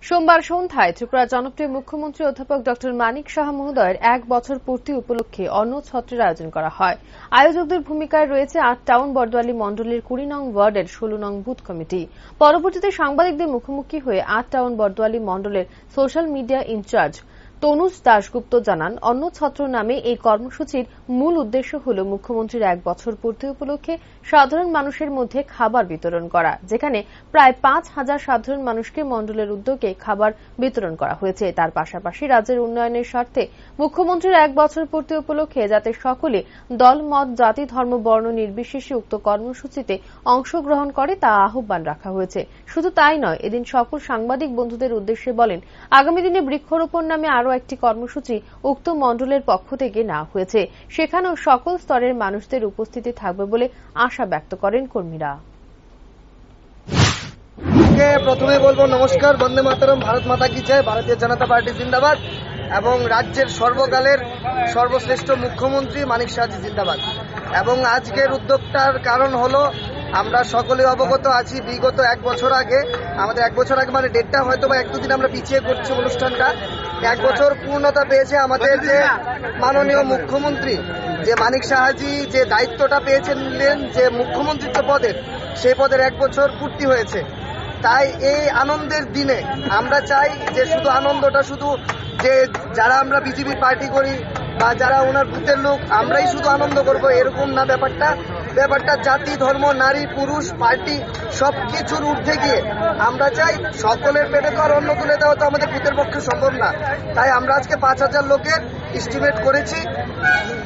সোমবার সন্ধ্যায় ত্রিপুরার জনপ্রিয় মুখ্যমন্ত্রী অধ্যাপক ডক্টর মানিক সাহা মহোদয়ের ১ বছর পূর্তি উপলক্ষে অন্নছত্রের আয়োজন করা হয়। আয়োজকদের ভূমিকায় রয়েছে ৮ টাউন বরদোয়ালি মণ্ডলের ২০ নং ওয়ার্ডের ১৬ নং বুথ কমিটি। পরবর্তীতে সাংবাদিকদের মুখোমুখি হয়ে ৮ টাউন বরদোয়ালি মণ্ডলের social media incharge Tanuj Dasgupta জানান, অন্নছত্র নামে এই কর্মসূচির মূল উদ্দেশ্য হল মুখ্যমন্ত্রীর ১ বছর পূর্তি উপলক্ষে সাধারণ মানুষের মধ্যে খাবার বিতরণ করা, যেখানে প্রায় ৫,০০০ সাধারণ মানুষকে মণ্ডলের উদ্যোগে খাবার বিতরণ করা হয়েছে। তার পাশাপাশি রাজ্যের উন্নয়নের স্বার্থে মুখ্যমন্ত্রীর ১ বছর পূর্তি উপলক্ষে যাতে সকলে দল মত জাতি ধর্ম বর্ণ নির্বিশেষে উক্ত কর্মসূচিতে অংশগ্রহণ করে তা আহ্বান রাখা হয়েছে। শুধু তাই নয়, এদিন সকল সাংবাদিক বন্ধুদের উদ্দেশ্যে বলেন, আগামী দিনে বৃক্ষরোপণ নামে আরও একটি কর্মসূচি উক্ত মণ্ডলের পক্ষ থেকে নেওয়া হয়েছে, সেখানেও সকল স্তরের মানুষদের উপস্থিতি থাকবে বলে আশা ব্যক্ত করেন কর্মীরা। প্রথমে বলবো নমস্কার, বন্দে মাতরম, ভারত মাতা কি জয়, ভারতীয় জনতা পার্টি জিন্দাবাদ এবং রাজ্যের সর্বকালের সর্বশ্রেষ্ঠ মুখ্যমন্ত্রী মানিক সাহাজি জিন্দাবাদ। এবং আজকের উদ্যোগটার কারণ হলো আমরা সকলে অবগত আছি, বিগত ১ বছর আগে আমাদের ১ বছর আগে মানে ডেটটা হয়তো বা ১-২ দিন আমরা পিছিয়ে করছি অনুষ্ঠানটা। ১ বছর পূর্ণতা পেয়েছে আমাদের যে মাননীয় মুখ্যমন্ত্রী যে মানিক সাহাজি যে দায়িত্বটা পেয়েছিলেন যে মুখ্যমন্ত্রিত্ব পদের, সেই পদের ১ বছর পূর্তি হয়েছে। তাই এই আনন্দের দিনে আমরা চাই যে শুধু আনন্দটা শুধু যে যারা আমরা বিজেপি পার্টি করি বা যারা ওনার বুথের লোক আমরাই শুধু আনন্দ করব এরকম না, ব্যাপারটা জাতি ধর্ম নারী পুরুষ পার্টি সবকিছুর ঊর্ধ্বে গিয়ে আমরা চাই সকলের পেটে তো আর অন্ন তুলে দেওয়া তো আমাদের বুথের পক্ষে সম্ভব না। তাই আমরা আজকে ৫,০০০ লোকের এস্টিমেট করেছি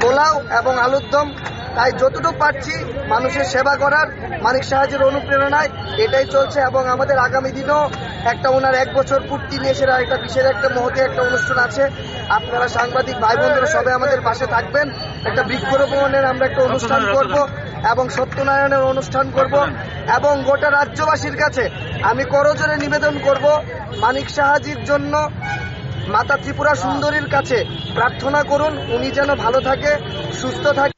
পোলাও এবং আলুর দম। তাই যতটুকু পারছি মানুষের সেবা করার মানিক সাহাজির অনুপ্রেরণায় এটাই চলছে। এবং আমাদের আগামী দিনেও একটা ওনার ১ বছর পূর্তি নিয়ে সেটা একটা বিশেষ একটা মহতি একটা অনুষ্ঠান আছে। আপনারা সাংবাদিক ভাই বোনরা সবাই আমাদের পাশে থাকবেন। একটা বৃক্ষরোপণের আমরা একটা অনুষ্ঠান করব এবং সত্যনারায়ণের অনুষ্ঠান করব এবং গোটা রাজ্যবাসীর কাছে আমি করজোরে নিবেদন করব মানিক সাহাজির জন্য মাতা ত্রিপুরা সুন্দরীর কাছে প্রার্থনা করুন, উনি যেন ভালো থাকে সুস্থ থাকে।